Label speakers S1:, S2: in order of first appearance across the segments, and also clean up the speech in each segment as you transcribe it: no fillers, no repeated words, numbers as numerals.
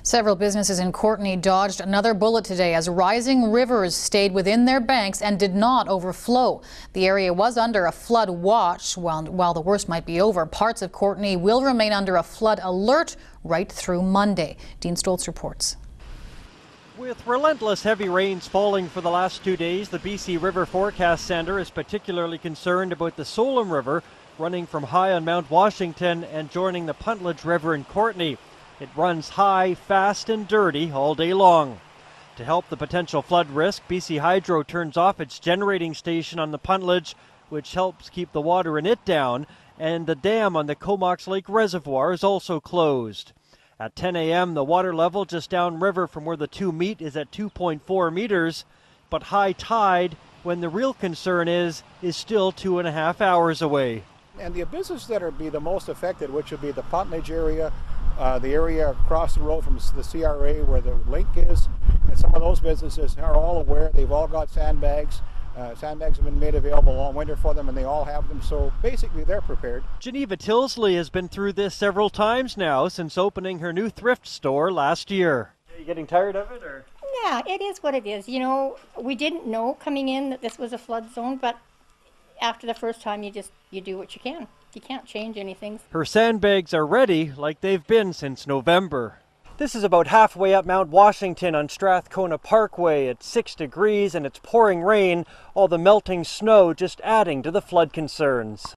S1: Several businesses in Courtenay dodged another bullet today as rising rivers stayed within their banks and did not overflow. The area was under a flood watch. While the worst might be over, parts of Courtenay will remain under a flood alert right through Monday. Dean Stoltz reports.
S2: With relentless heavy rains falling for the last 2 days, the BC River Forecast Centre is particularly concerned about the Solom River running from high on Mount Washington and joining the Puntledge River in Courtenay. It runs high, fast and dirty all day long. To help the potential flood risk, BC Hydro turns off its generating station on the Puntledge, which helps keep the water in it down, and the dam on the Comox Lake Reservoir is also closed. At 10 a.m., the water level just downriver from where the two meet is at 2.4 meters, but high tide, when the real concern is still 2.5 hours away.
S3: And the businesses that be the most affected, which would be the Puntledge area, the area across the road from the CRA where the link is, and some of those businesses are all aware. They've all got sandbags. Sandbags have been made available all winter for them, and they all have them, so basically they're prepared.
S2: Geneva Tilsley has been through this several times now since opening her new thrift store last year. Are you getting tired of it, or?
S4: Yeah, it is what it is. You know, we didn't know coming in that this was a flood zone, but after the first time you do what you can. You can't change anything.
S2: Her sandbags are ready like they've been since November. This is about halfway up Mount Washington on Strathcona Parkway. It's 6 degrees and it's pouring rain, all the melting snow just adding to the flood concerns.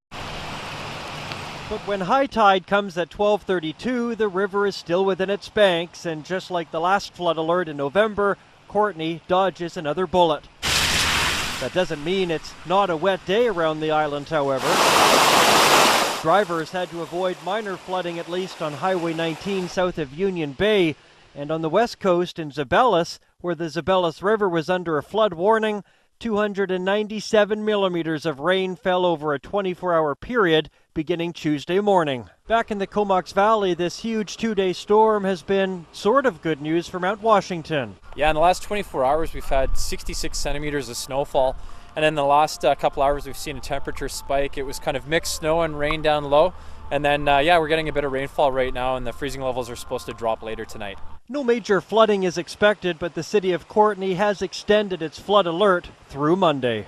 S2: But when high tide comes at 12:32, the river is still within its banks, and just like the last flood alert in November, Courtenay dodges another bullet. That doesn't mean it's not a wet day around the island, however. Drivers had to avoid minor flooding at least on Highway 19 south of Union Bay, and on the west coast in Zabelis, where the Zabelis River was under a flood warning, 297 millimeters of rain fell over a 24-hour period beginning Tuesday morning. Back in the Comox Valley, this huge 2-day storm has been sort of good news for Mount Washington.
S5: Yeah, in the last 24 hours we've had 66 centimeters of snowfall, and in the last couple hours we've seen a temperature spike. It was kind of mixed snow and rain down low, and then we're getting a bit of rainfall right now, and the freezing levels are supposed to drop later tonight.
S2: No major flooding is expected, but the city of Courtenay has extended its flood alert through Monday.